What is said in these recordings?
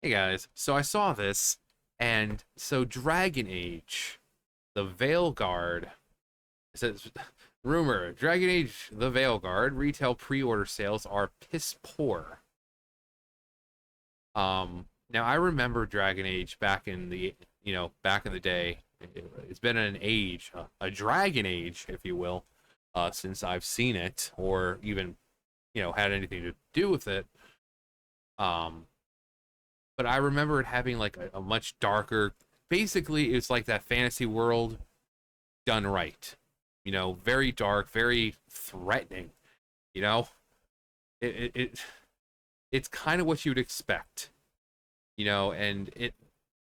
Hey guys, so I saw this, and so Dragon Age, the Veilguard, it says, rumor, Dragon Age, the Veilguard, retail pre-order sales are piss poor. Now I remember Dragon Age back in back in the day. It's been an age, a Dragon Age, if you will, since I've seen it, or even, had anything to do with it. Um, but I remember it having like a much darker. Basically, it's like that fantasy world done right. Very dark, very threatening. You know, it's kind of what you'd expect. And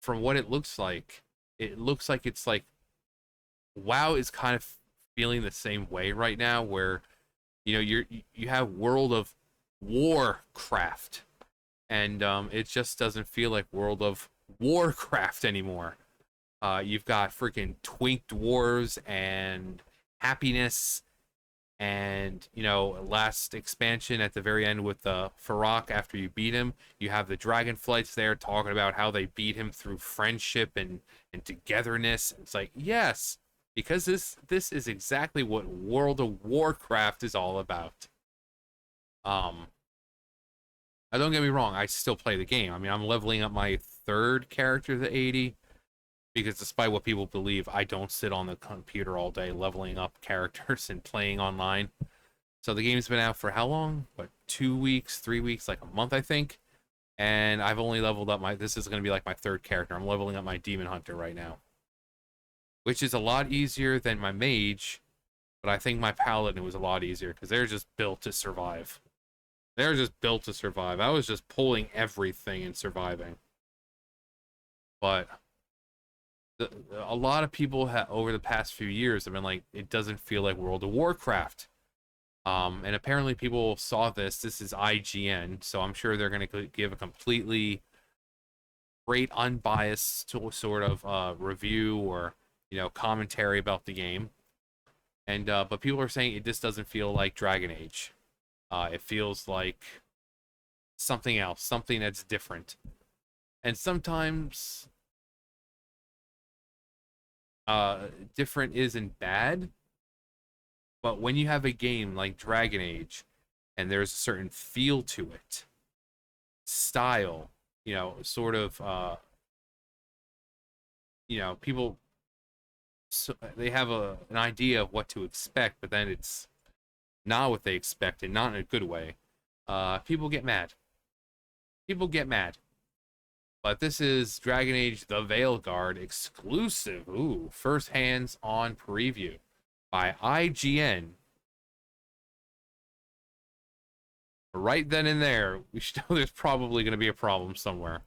from what it looks like it's like WoW is kind of feeling the same way right now, where you have World of Warcraft, and it just doesn't feel like World of Warcraft anymore. You've got freaking twink dwarves and happiness, and last expansion at the very end with the Farrak, after you beat him, you have the dragonflights there talking about how they beat him through friendship and togetherness. It's like, yes, because this is exactly what World of Warcraft is all about. um Now, don't get me wrong, I still play the game. I mean, I'm leveling up my third character to 80, because despite what people believe, I don't sit on the computer all day leveling up characters and playing online. So the game's been out for how long? What, 2 weeks, 3 weeks, like a month, I think. And I've only leveled up this is going to be like my third character. I'm leveling up my Demon Hunter right now, which is a lot easier than my Mage, but I think my Paladin was a lot easier because they're just built to survive. They're just built to survive. I was just pulling everything and surviving. But a lot of people over the past few years have been like, it doesn't feel like World of Warcraft. And apparently people saw this. This is IGN, so I'm sure they're going to give a completely great, unbiased sort of review, or commentary about the game. And but people are saying it just doesn't feel like Dragon Age. It feels like something else, something that's different. And sometimes different isn't bad, but when you have a game like Dragon Age and there's a certain feel to it, style, sort of, people, so they have an idea of what to expect, but then it's not what they expect, and not in a good way. People get mad. People get mad. But this is Dragon Age the Veilguard exclusive. Ooh, first hands-on preview by IGN. Right then and there, we know there's probably going to be a problem somewhere.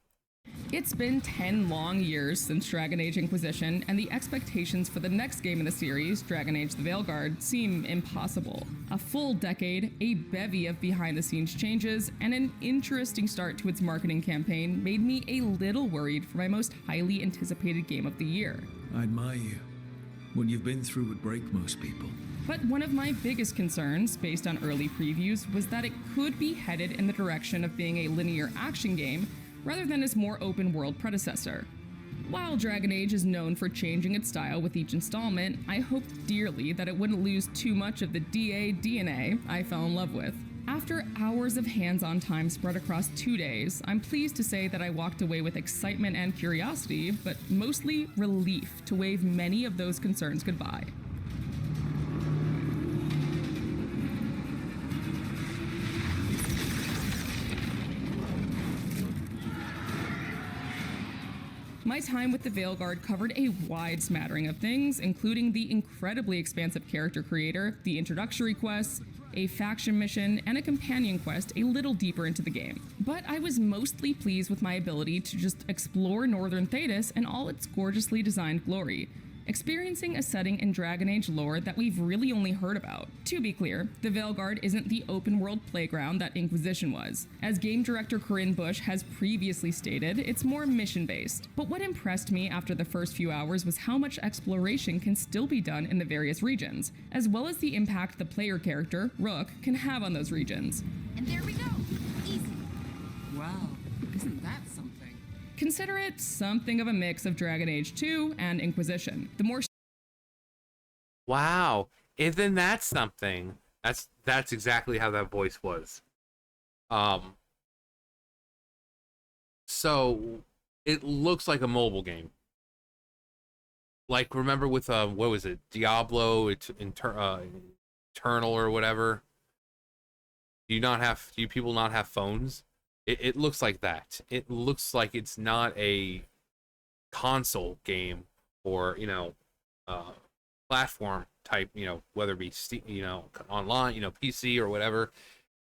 It's been 10 long years since Dragon Age Inquisition, and the expectations for the next game in the series, Dragon Age the Veilguard, seem impossible. A full decade, a bevy of behind-the-scenes changes, and an interesting start to its marketing campaign made me a little worried for my most highly anticipated game of the year. I admire you. What you've been through would break most people. But one of my biggest concerns, based on early previews, was that it could be headed in the direction of being a linear action game rather than its more open-world predecessor. While Dragon Age is known for changing its style with each installment, I hoped dearly that it wouldn't lose too much of the DA DNA I fell in love with. After hours of hands-on time spread across 2 days, I'm pleased to say that I walked away with excitement and curiosity, but mostly relief to wave many of those concerns goodbye. My time with the Veilguard covered a wide smattering of things, including the incredibly expansive character creator, the introductory quests, a faction mission, and a companion quest a little deeper into the game. But I was mostly pleased with my ability to just explore Northern Thedas and all its gorgeously designed glory, experiencing a setting in Dragon Age lore that we've really only heard about. To be clear, the Veilguard isn't the open-world playground that Inquisition was. As game director Corinne Bush has previously stated, it's more mission-based. But what impressed me after the first few hours was how much exploration can still be done in the various regions, as well as the impact the player character, Rook, can have on those regions. And there we go. Easy. Wow, isn't that something? Consider it something of a mix of Dragon Age 2 and Inquisition. The more Wow. And then that's something. That's exactly how that voice was. So it looks like a mobile game. Like, remember with what was it, Diablo, Eternal or whatever? Do you people not have phones? It looks like that. It looks like it's not a console game or, platform type, whether it be Steam, online, PC or whatever.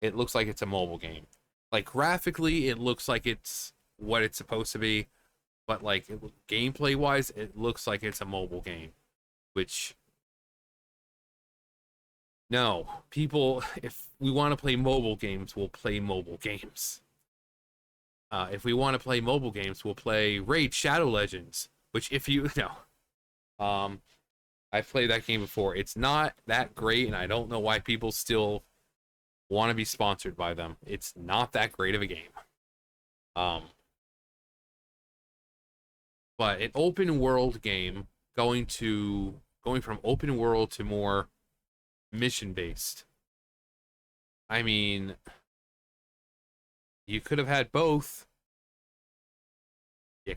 It looks like it's a mobile game. Like, graphically, it looks like it's what it's supposed to be, but like gameplay wise, it looks like it's a mobile game, which, no, people, if we want to play mobile games, we'll play mobile games. If we want to play mobile games, we'll play Raid Shadow Legends, which, if you know, I've played that game before. It's not that great, and I don't know why people still want to be sponsored by them. It's not that great of a game. But an open world game going from open world to more mission based. I mean, you could have had both. Yeah.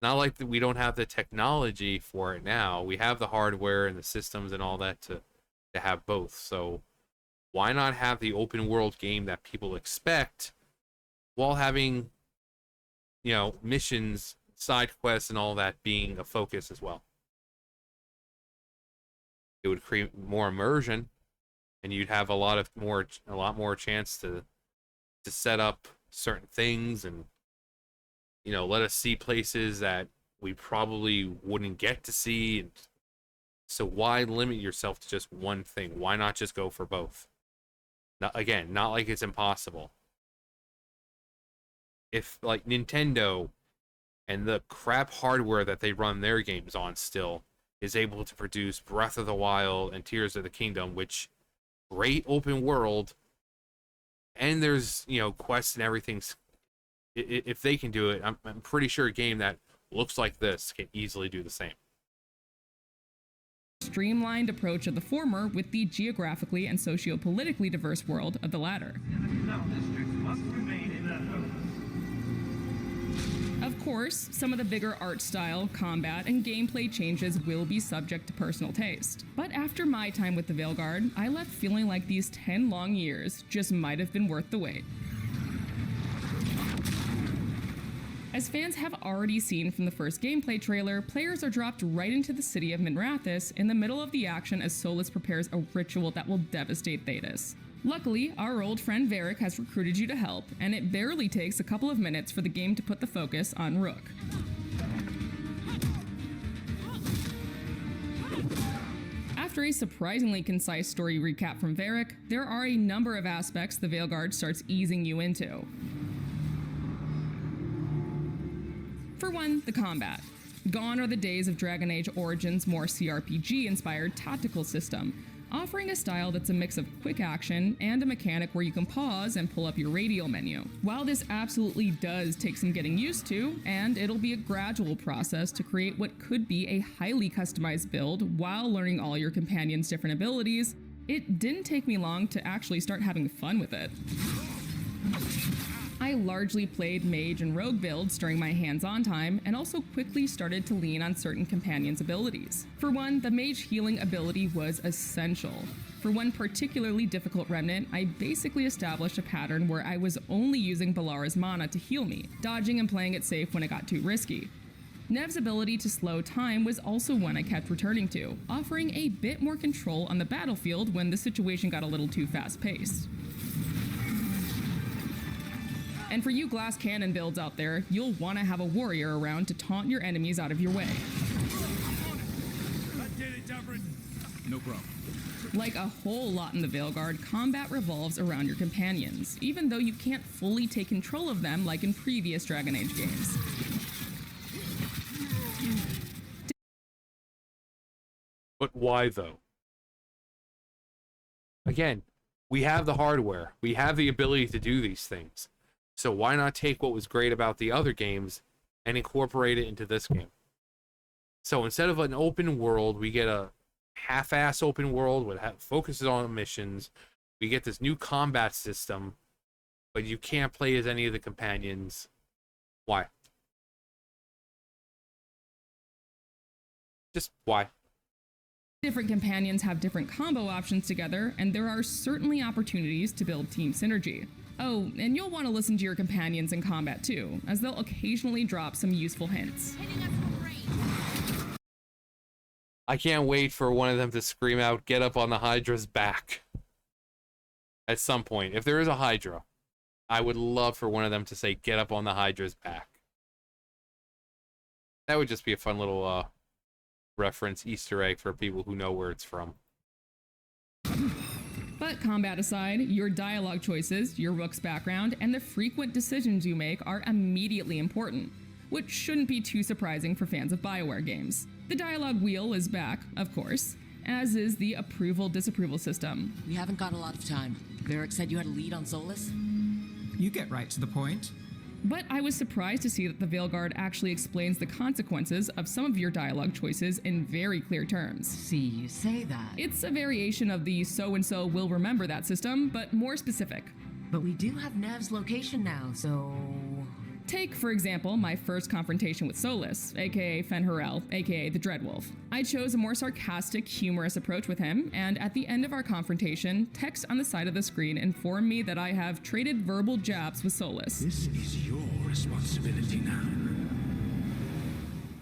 Not like that we don't have the technology for it now. We have the hardware and the systems and all that to have both. So why not have the open world game that people expect while having, missions, side quests, and all that being a focus as well? It would create more immersion, and you'd have a lot more chance to set up certain things and let us see places that we probably wouldn't get to see. And so why limit yourself to just one thing? Why not just go for both? Again, not like it's impossible. If like Nintendo and the crap hardware that they run their games on still is able to produce Breath of the Wild and Tears of the Kingdom, which great open world, and there's quests and everything. If they can do it, I'm pretty sure a game that looks like this can easily do the same. streamlined approach of the former with the geographically and socio-politically diverse world of the latter. Of course, some of the bigger art style, combat, and gameplay changes will be subject to personal taste. But after my time with the Veilguard, I left feeling like these 10 long years just might have been worth the wait. As fans have already seen from the first gameplay trailer, players are dropped right into the city of Minrathous in the middle of the action as Solus prepares a ritual that will devastate Thetis. Luckily, our old friend Varric has recruited you to help, and it barely takes a couple of minutes for the game to put the focus on Rook. After a surprisingly concise story recap from Varric, there are a number of aspects the Veilguard starts easing you into. For one, the combat. Gone are the days of Dragon Age Origins' more CRPG-inspired tactical system, offering a style that's a mix of quick action and a mechanic where you can pause and pull up your radial menu. While this absolutely does take some getting used to, and it'll be a gradual process to create what could be a highly customized build while learning all your companions' different abilities, it didn't take me long to actually start having fun with it. I largely played mage and rogue builds during my hands-on time, and also quickly started to lean on certain companions' abilities. For one, the mage healing ability was essential. For one particularly difficult remnant, I basically established a pattern where I was only using Balara's mana to heal me, dodging and playing it safe when it got too risky. Nev's ability to slow time was also one I kept returning to, offering a bit more control on the battlefield when the situation got a little too fast-paced. And for you glass cannon builds out there, you'll want to have a warrior around to taunt your enemies out of your way. No problem. Like a whole lot in the Veilguard, combat revolves around your companions, even though you can't fully take control of them like in previous Dragon Age games. But why, though? Again, we have the hardware. We have the ability to do these things. So why not take what was great about the other games and incorporate it into this game. So instead of an open world, we get a half-ass open world with focuses on missions. We get this new combat system, but you can't play as any of the companions. Why? Just why? Different companions have different combo options together, and there are certainly opportunities to build team synergy. Oh, and you'll want to listen to your companions in combat too, as they'll occasionally drop some useful hints. I can't wait for one of them to scream out, "Get up on the Hydra's back." At some point. If there is a Hydra, I would love for one of them to say, "Get up on the Hydra's back." That would just be a fun little reference Easter egg for people who know where it's from. But combat aside, your dialogue choices, your rook's background, and the frequent decisions you make are immediately important, which shouldn't be too surprising for fans of BioWare games. The dialogue wheel is back, of course, as is the approval-disapproval system. We haven't got a lot of time. Varric said you had a lead on Solus? You get right to the point. But I was surprised to see that the Veilguard actually explains the consequences of some of your dialogue choices in very clear terms. See, you say that. It's a variation of the so-and-so will remember that system, but more specific. But we do have Nev's location now, so... Take, for example, my first confrontation with Solus, aka Fen'Harel, aka the Dreadwolf. I chose a more sarcastic, humorous approach with him, and at the end of our confrontation, text on the side of the screen informed me that I have traded verbal jabs with Solus. This is your responsibility now.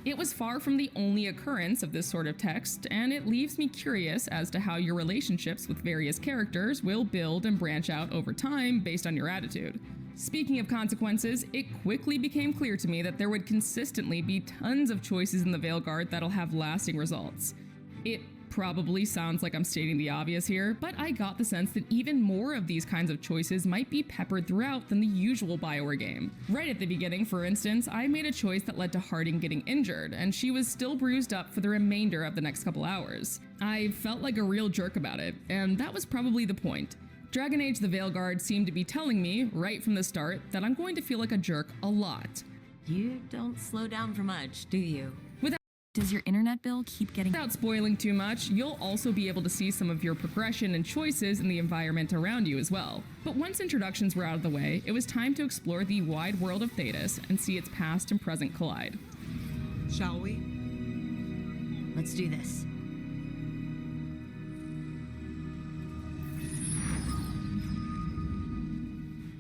It was far from the only occurrence of this sort of text, and it leaves me curious as to how your relationships with various characters will build and branch out over time based on your attitude. Speaking of consequences, it quickly became clear to me that there would consistently be tons of choices in the Veilguard that'll have lasting results. It probably sounds like I'm stating the obvious here, but I got the sense that even more of these kinds of choices might be peppered throughout than the usual BioWare game. Right at the beginning, for instance, I made a choice that led to Harding getting injured, and she was still bruised up for the remainder of the next couple hours. I felt like a real jerk about it, and that was probably the point. Dragon Age the Veilguard seemed to be telling me, right from the start, that I'm going to feel like a jerk a lot. You don't slow down for much, do you? Does your internet bill keep getting... Without spoiling too much, you'll also be able to see some of your progression and choices in the environment around you as well. But once introductions were out of the way, it was time to explore the wide world of Thetis and see its past and present collide. Shall we? Let's do this.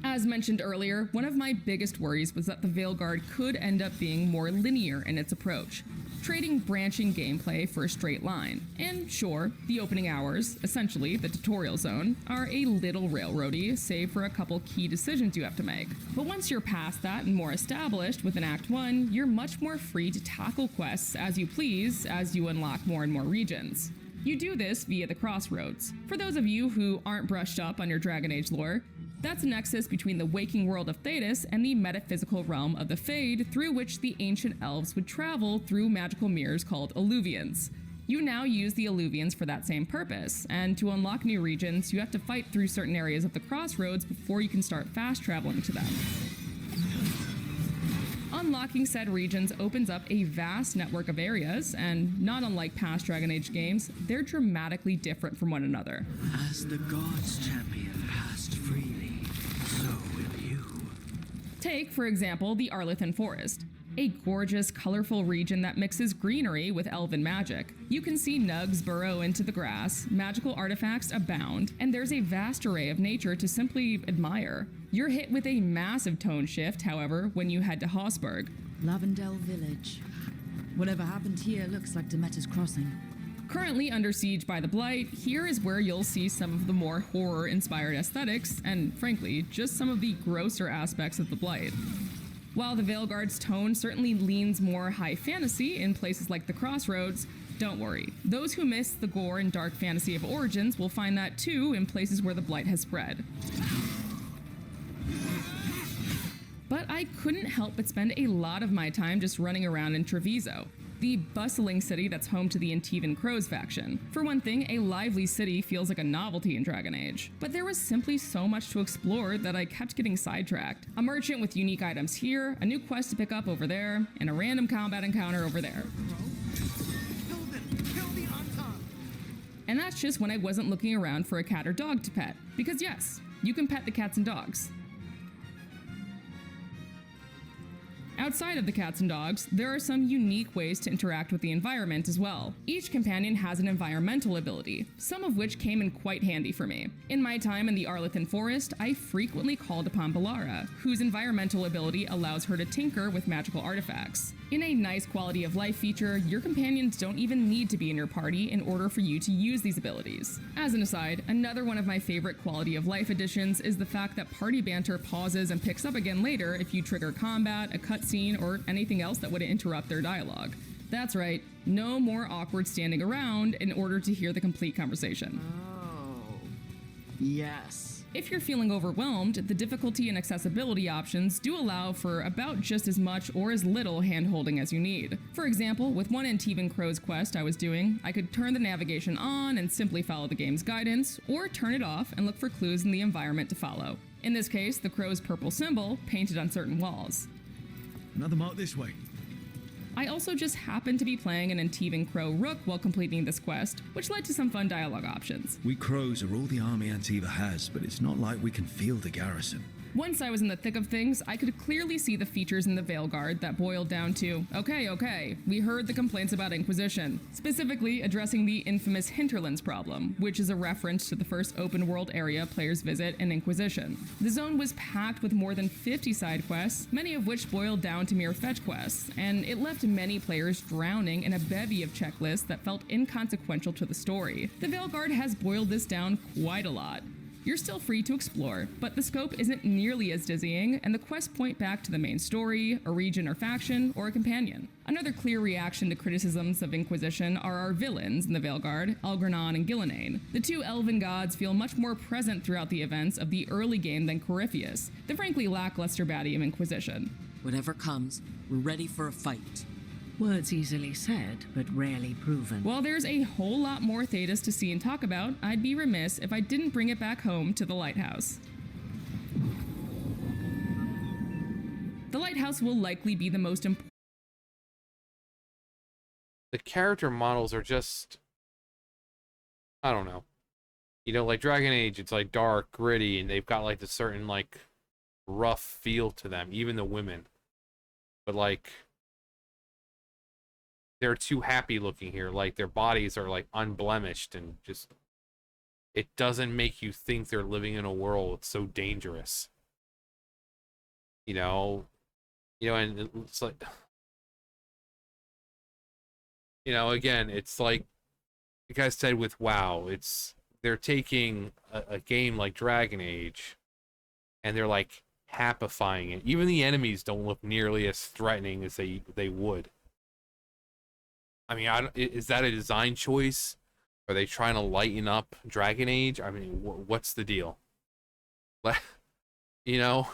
As mentioned earlier, one of my biggest worries was that the Veilguard could end up being more linear in its approach, trading branching gameplay for a straight line. And sure, the opening hours, essentially the tutorial zone, are a little railroady, save for a couple key decisions you have to make. But once you're past that and more established within Act 1, you're much more free to tackle quests as you please as you unlock more and more regions. You do this via the Crossroads. For those of you who aren't brushed up on your Dragon Age lore, that's a nexus between the waking world of Thetis and the metaphysical realm of the Fade, through which the ancient elves would travel through magical mirrors called Alluvians. You now use the Alluvians for that same purpose, and to unlock new regions, you have to fight through certain areas of the Crossroads before you can start fast traveling to them. Unlocking said regions opens up a vast network of areas, and not unlike past Dragon Age games, they're dramatically different from one another. As the gods' champion passed freely, so will you. Take, for example, the Arlethan Forest, a gorgeous, colorful region that mixes greenery with elven magic. You can see nugs burrow into the grass, magical artifacts abound, and there's a vast array of nature to simply admire. You're hit with a massive tone shift, however, when you head to Haussburg. Lavendel Village. Whatever happened here looks like Demeter's Crossing. Currently under siege by the Blight, here is where you'll see some of the more horror-inspired aesthetics, and frankly, just some of the grosser aspects of the Blight. While the Veilguard's tone certainly leans more high fantasy in places like the Crossroads, don't worry. Those who miss the gore and dark fantasy of Origins will find that too in places where the Blight has spread. But I couldn't help but spend a lot of my time just running around in Treviso. the bustling city that's home to the Antivan Crows faction. For one thing, a lively city feels like a novelty in Dragon Age, but there was simply so much to explore that I kept getting sidetracked. A merchant with unique items here, a new quest to pick up over there, and a random combat encounter over there. And that's just when I wasn't looking around for a cat or dog to pet, because yes, you can pet the cats and dogs. Outside of the cats and dogs, there are some unique ways to interact with the environment as well. Each companion has an environmental ability, some of which came in quite handy for me. In my time in the Arlethan Forest, I frequently called upon Balara, whose environmental ability allows her to tinker with magical artifacts. In a nice quality of life feature, your companions don't even need to be in your party in order for you to use these abilities. As an aside, another one of my favorite quality of life additions is the fact that party banter pauses and picks up again later if you trigger combat, a cutscene, or anything else that would interrupt their dialogue. That's right, no more awkward standing around in order to hear the complete conversation. Oh, yes. If you're feeling overwhelmed, the difficulty and accessibility options do allow for about just as much or as little hand-holding as you need. For example, with one Antivan Crows quest I was doing, I could turn the navigation on and simply follow the game's guidance, or turn it off and look for clues in the environment to follow. In this case, the crow's purple symbol painted on certain walls. Another mark this way. I also just happened to be playing an Antivan Crow Rook while completing this quest, which led to some fun dialogue options. We crows are all the army Antiva has, but it's not like we can field a garrison. Once I was in the thick of things, I could clearly see the features in the Veilguard that boiled down to, okay, we heard the complaints about Inquisition, specifically addressing the infamous Hinterlands problem, which is a reference to the first open world area players visit in Inquisition. The zone was packed with more than 50 side quests, many of which boiled down to mere fetch quests, and it left many players drowning in a bevy of checklists that felt inconsequential to the story. The Veilguard has boiled this down quite a lot. You're still free to explore, but the scope isn't nearly as dizzying, and the quests point back to the main story, a region or faction, or a companion. Another clear reaction to criticisms of Inquisition are our villains in the Veilguard, Algernon and Gillenane. The two elven gods feel much more present throughout the events of the early game than Corypheus, the frankly lackluster baddie of Inquisition. Whatever comes, we're ready for a fight. Words easily said, but rarely proven. While there's a whole lot more Thedas to see and talk about, I'd be remiss if I didn't bring it back home to the lighthouse. The lighthouse will likely be the most important. The character models are just, I don't know. You know, like Dragon Age, it's like dark, gritty, and they've got like this certain like rough feel to them, even the women. But like, they're too happy looking here. Like their bodies are like unblemished, and just, it doesn't make you think they're living in a world that's so dangerous. You know, and it's like, you know, again, it's like you guys said with WoW, they're taking a game like Dragon Age and they're like happifying it. Even the enemies don't look nearly as threatening as they would. I mean, is that a design choice? Are they trying to lighten up Dragon Age? I mean, what's the deal? You know,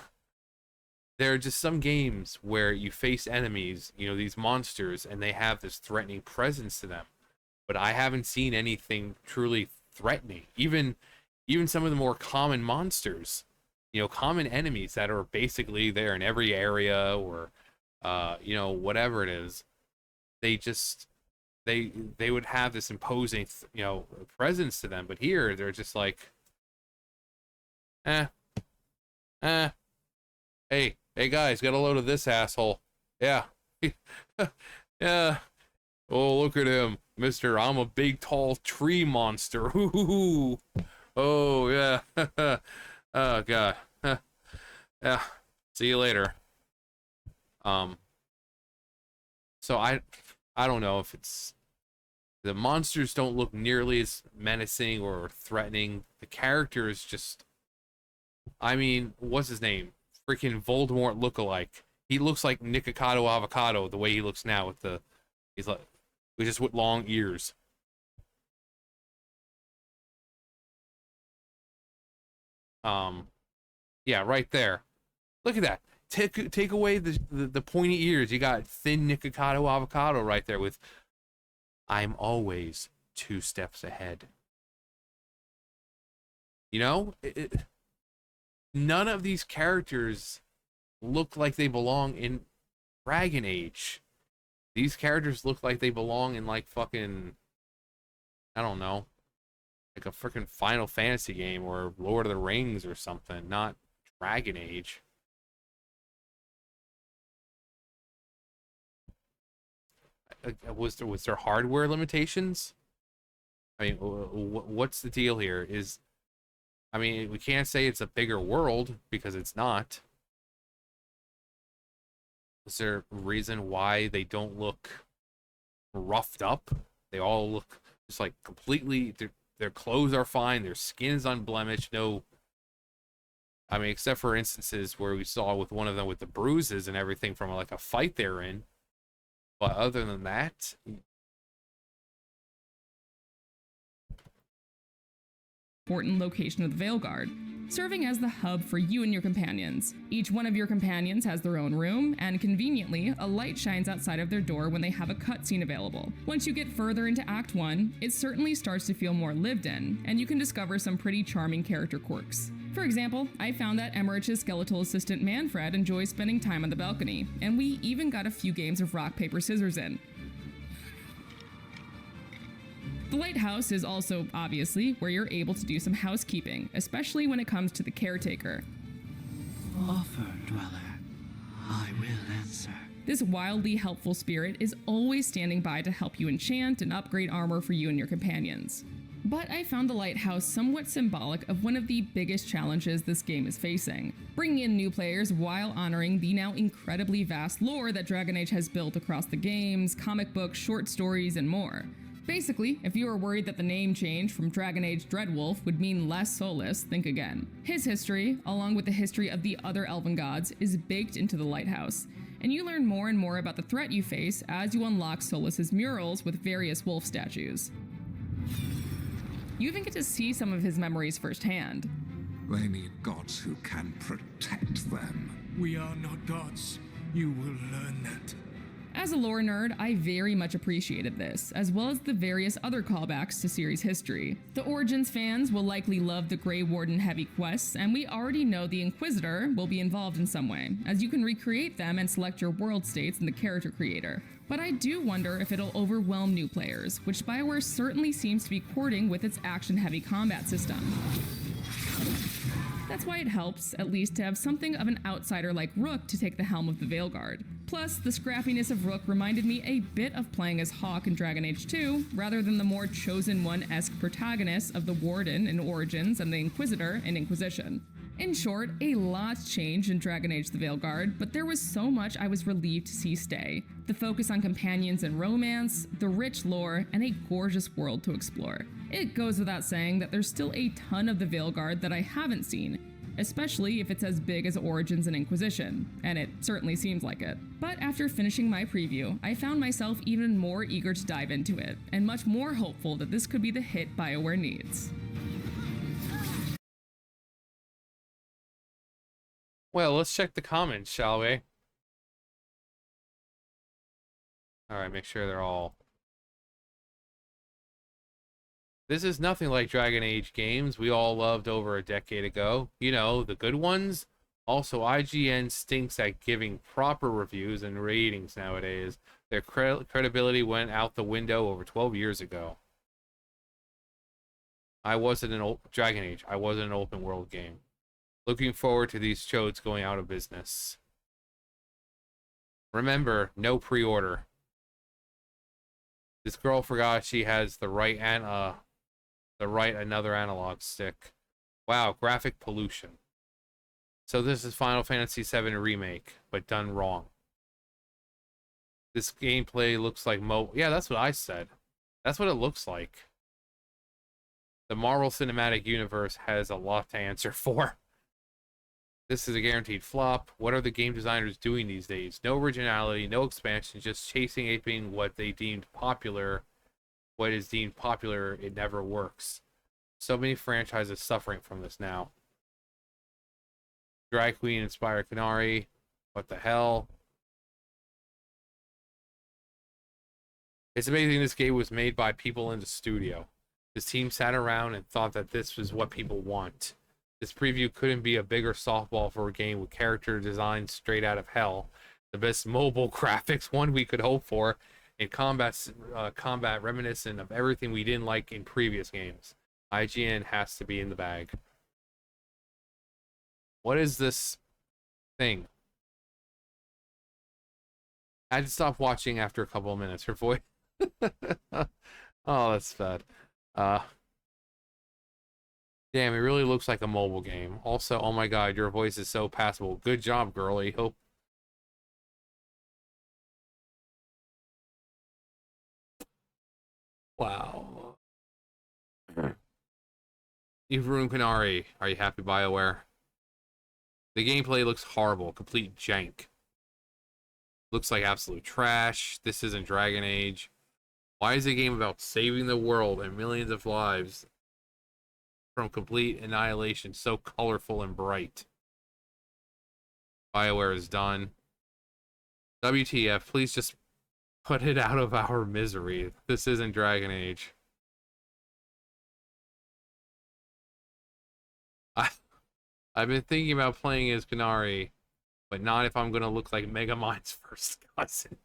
there are just some games where you face enemies, you know, these monsters, and they have this threatening presence to them. But I haven't seen anything truly threatening. Even some of the more common monsters, you know, common enemies that are basically there in every area, or you know, whatever it is, they just they would have this imposing, you know, presence to them. But here they're just like, hey guys, get a load of this asshole. Yeah. Yeah. Oh, look at him, Mister. I'm a big tall tree monster. Ooh. Oh yeah. Oh god. Yeah. See you later. So I don't know if it's the monsters don't look nearly as menacing or threatening. The characters just, I mean, what's his name? Freaking Voldemort lookalike. He looks like Nikocado Avocado the way he looks now with he's like, just with long ears. Yeah, right there. Look at that. take away the pointy ears. You got thin Nikocado avocado right there with I'm always 2 steps ahead. You know, none of these characters look like they belong in Dragon Age. These characters look like they belong in like fucking, I don't know, like a freaking Final Fantasy game or Lord of the Rings or something, not Dragon Age. Was there hardware limitations? I mean, what's the deal here? I mean, we can't say it's a bigger world because it's not. Is there a reason why they don't look roughed up? They all look just like completely, their clothes are fine, their skin is unblemished, no, I mean, except for instances where we saw with one of them with the bruises and everything from like a fight they're in. But other than that, important location of the Veilguard, serving as the hub for you and your companions. Each one of your companions has their own room, and conveniently, a light shines outside of their door when they have a cutscene available. Once you get further into Act 1, it certainly starts to feel more lived in, and you can discover some pretty charming character quirks. For example, I found that Emmerich's skeletal assistant Manfred enjoys spending time on the balcony, and we even got a few games of rock, paper, scissors in. The lighthouse is also, obviously, where you're able to do some housekeeping, especially when it comes to the caretaker. Offer, dweller. I will answer. This wildly helpful spirit is always standing by to help you enchant and upgrade armor for you and your companions. But I found the lighthouse somewhat symbolic of one of the biggest challenges this game is facing, bringing in new players while honoring the now incredibly vast lore that Dragon Age has built across the games, comic books, short stories, and more. Basically, if you are worried that the name change from Dragon Age Dreadwolf would mean less Solus, think again. His history, along with the history of the other elven gods, is baked into the lighthouse, and you learn more and more about the threat you face as you unlock Solus's murals with various wolf statues. You even get to see some of his memories firsthand. They need gods who can protect them. We are not gods. You will learn that. As a lore nerd, I very much appreciated this, as well as the various other callbacks to series history. The Origins fans will likely love the Grey Warden heavy quests, and we already know the Inquisitor will be involved in some way, as you can recreate them and select your world states in the character creator. But I do wonder if it'll overwhelm new players, which BioWare certainly seems to be courting with its action-heavy combat system. That's why it helps, at least, to have something of an outsider like Rook to take the helm of the Veilguard. Plus, the scrappiness of Rook reminded me a bit of playing as Hawke in Dragon Age 2, rather than the more Chosen One-esque protagonists of the Warden in Origins and the Inquisitor in Inquisition. In short, a lot's changed in Dragon Age the Veilguard, but there was so much I was relieved to see stay. The focus on companions and romance, the rich lore, and a gorgeous world to explore. It goes without saying that there's still a ton of the Veilguard that I haven't seen, especially if it's as big as Origins and Inquisition, and it certainly seems like it. But after finishing my preview, I found myself even more eager to dive into it, and much more hopeful that this could be the hit BioWare needs. well, let's check the comments, shall we? Alright, make sure they're all... This is nothing like Dragon Age games we all loved over a decade ago. You know, the good ones. Also, IGN stinks at giving proper reviews and ratings nowadays. Their credibility went out the window over 12 years ago. Dragon Age. I wasn't an open world game. Looking forward to these chodes going out of business. Remember, no pre-order. This girl forgot she has the right another analog stick. Wow, graphic pollution. So this is Final Fantasy VII Remake, but done wrong. This gameplay looks like yeah, that's what I said. That's what it looks like. The Marvel Cinematic Universe has a lot to answer for. This is a guaranteed flop. What are the game designers doing these days? No originality, no expansion, just chasing aping what they deemed popular. What is deemed popular, it never works. So many franchises suffering from this now. Drag Queen inspired Canary. What the hell? It's amazing this game was made by people in the studio. This team sat around and thought that this was what people want. This preview couldn't be a bigger softball for a game with character design straight out of hell. The best mobile graphics one we could hope for, and combat reminiscent of everything we didn't like in previous games. IGN has to be in the bag. What is this thing? I had to stop watching after a couple of minutes. Her voice. Oh, that's bad. Damn, it really looks like a mobile game. Also, oh my god, your voice is so passable. Good job, girlie. Hope. Wow. You've ruined Canary. Are you happy, BioWare? The gameplay looks horrible. Complete jank. Looks like absolute trash. This isn't Dragon Age. Why is a game about saving the world and millions of lives from complete annihilation so colorful and bright? BioWare is done. WTF, please just put it out of our misery. This isn't Dragon Age. I've been thinking about playing as Canary, but not if I'm going to look like Megamind's first cousin.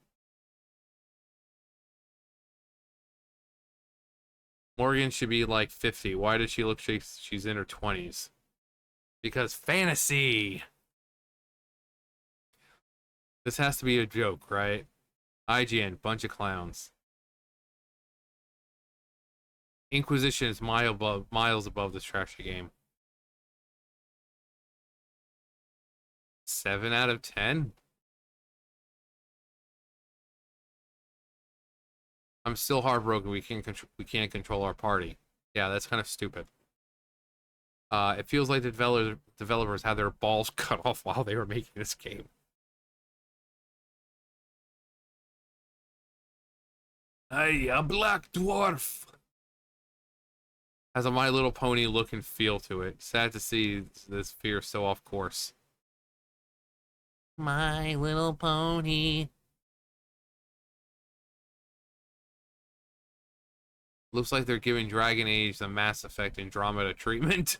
Morgan should be like 50. Why does she look like she's in her 20s? Because fantasy! This has to be a joke, right? IGN, bunch of clowns. Inquisition is miles above this trashy game. 7 out of 10? I'm still heartbroken we can't control our party. Yeah, that's kind of stupid. It feels like the developers had their balls cut off while they were making this game. Hey, a black dwarf! Has a My Little Pony look and feel to it. Sad to see this fear so off course. My Little Pony. Looks like they're giving Dragon Age the Mass Effect Andromeda treatment.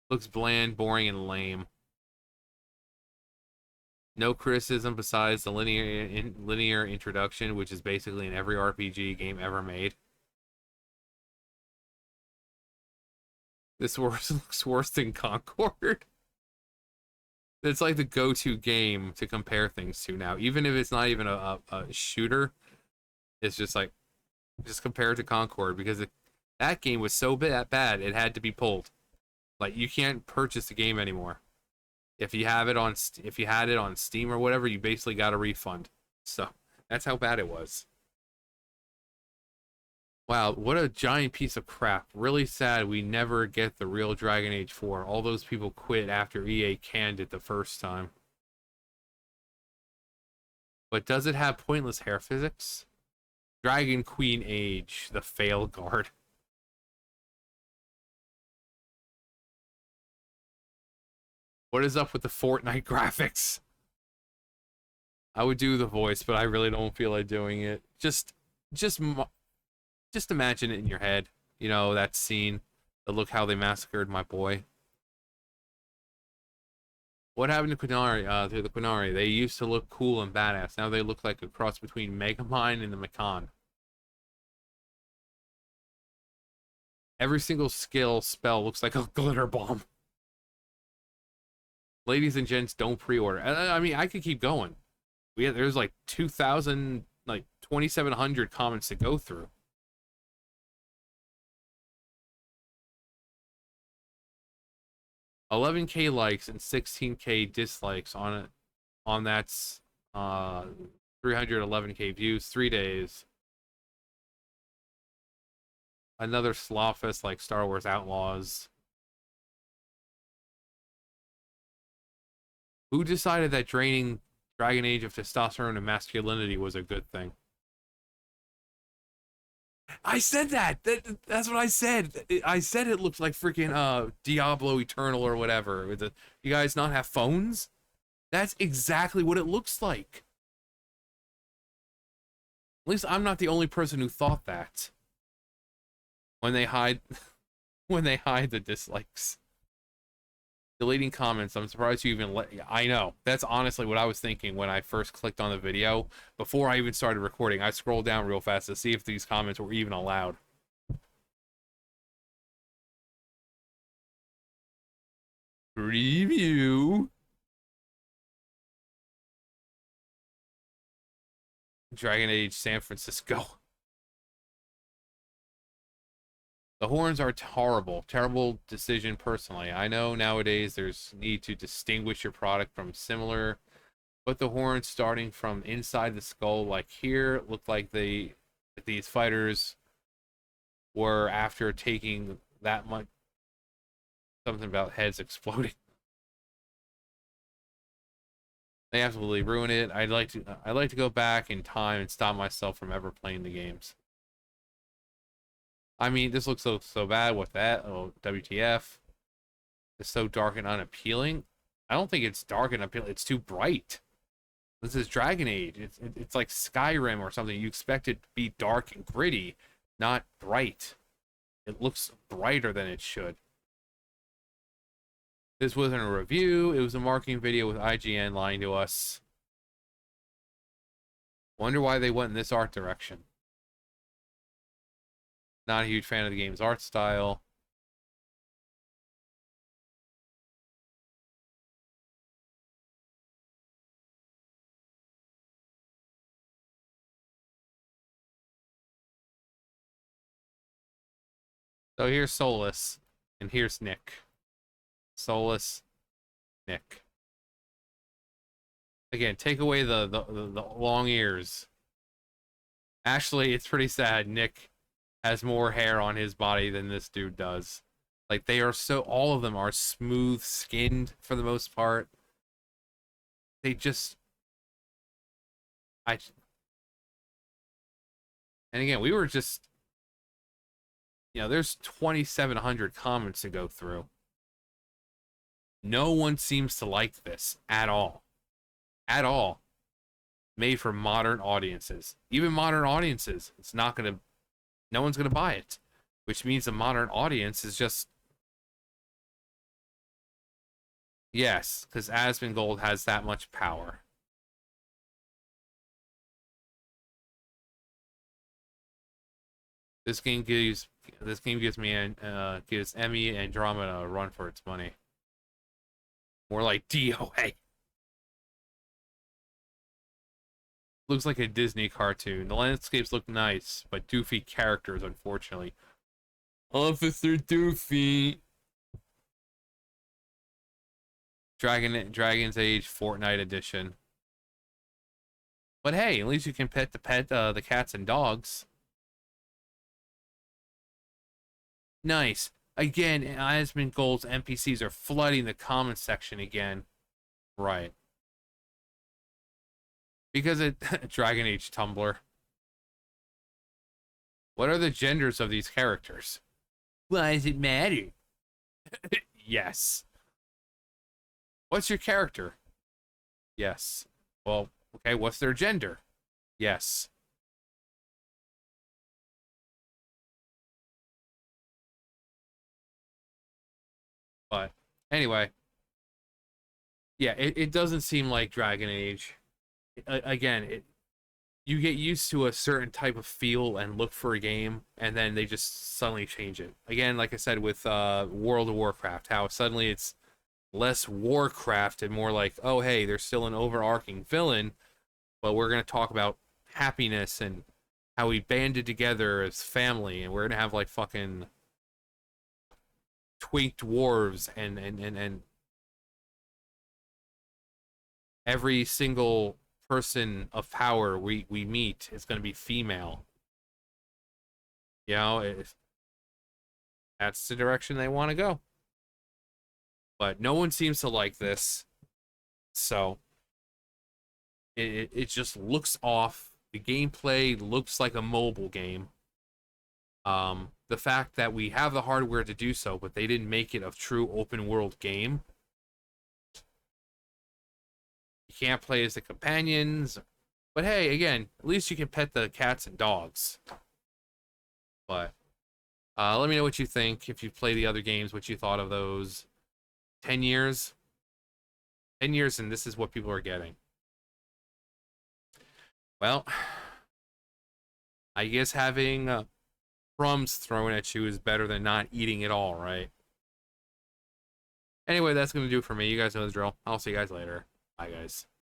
Looks bland, boring, and lame. No criticism besides the linear introduction, which is basically in every RPG game ever made. This looks worse than Concord. It's like the go-to game to compare things to now. Even if it's not even a shooter, it's just like, just compare it to Concord, because that game was so bad it had to be pulled. Like, you can't purchase the game anymore. If you had it on Steam or whatever, you basically got a refund. So that's how bad it was. Wow, what a giant piece of crap. Really sad we never get the real Dragon Age 4. All those people quit after EA canned it the first time. But does it have pointless hair physics? Dragon Queen Age, the Veilguard. What is up with the Fortnite graphics? I would do the voice, but I really don't feel like doing it. Just imagine it in your head. You know, that scene. The look how they massacred my boy. What happened to the Quinari? They used to look cool and badass. Now they look like a cross between Megamind and the Macan. Every single spell looks like a glitter bomb. Ladies and gents, don't pre-order. I mean, I could keep going. There's like 2,000, like 2,700 comments to go through. $11K likes and 16K dislikes on it. On that's 311K views, 3 days. Another slawfest like Star Wars Outlaws. Who decided that draining Dragon Age of testosterone and masculinity was a good thing? I said that. That's what I said. I said it looked like freaking Diablo Eternal or whatever. You guys not have phones? That's exactly what it looks like. At least I'm not the only person who thought that. When they hide when they hide the dislikes. Deleting comments. I'm surprised you even let. I know. That's honestly what I was thinking when I first clicked on the video. Before I even started recording, I scrolled down real fast to see if these comments were even allowed. Preview. Dragon Age San Francisco. The horns are horrible. Terrible decision personally. I know nowadays there's need to distinguish your product from similar, but the horns starting from inside the skull, like here, look like these fighters were after taking that much. Something about heads exploding. They absolutely ruin it. I'd like to go back in time and stop myself from ever playing the games. I mean, this looks so bad with that. Oh, WTF. It's so dark and unappealing. I don't think it's dark and appealing. It's too bright. This is Dragon Age. It's like Skyrim or something. You expect it to be dark and gritty, not bright. It looks brighter than it should. This wasn't a review. It was a marketing video with IGN lying to us. Wonder why they went in this art direction. Not a huge fan of the game's art style. So here's Solus, and here's Nick. Solus, Nick. Again, take away the long ears. Actually, it's pretty sad. Nick has more hair on his body than this dude does. Like, they are so, all of them are smooth skinned for the most part. They just, and again, we were just, there's 2,700 comments to go through. No one seems to like this at all. At all. Made for modern audiences. Even modern audiences, no one's gonna buy it. Which means the modern audience is just, yes, because Asmongold has that much power. This game gives Emmy Andromeda a run for its money. More like DOA. Looks like a Disney cartoon. The landscapes look nice, but doofy characters, unfortunately. Officer Doofy. Dragon's Age Fortnite edition. But hey, at least you can pet the cats and dogs. Nice. Again, Asmongold's NPCs are flooding the comments section again. Right. Because Dragon Age Tumblr. What are the genders of these characters? Why does it matter? Yes. What's your character? Yes. Well, okay, what's their gender? Yes. But anyway, yeah, it doesn't seem like Dragon Age. Again, you get used to a certain type of feel and look for a game, and then they just suddenly change it. Again, like I said with World of Warcraft, how suddenly it's less Warcraft and more like, oh hey, there's still an overarching villain, but we're gonna talk about happiness and how we banded together as family, and we're gonna have like fucking twink dwarves and every single person of power we meet is going to be female. That's the direction they want to go. But no one seems to like this, so it just looks off. The gameplay looks like a mobile game. The fact that we have the hardware to do so, but they didn't make it a true open world game. You can't play as the companions. But hey, again, at least you can pet the cats and dogs. But let me know what you think. If you play the other games, what you thought of those. 10 years. 10 years, and this is what people are getting. Well, I guess having crumbs thrown at you is better than not eating it all, right? Anyway, that's going to do it for me. You guys know the drill. I'll see you guys later. Bye, guys.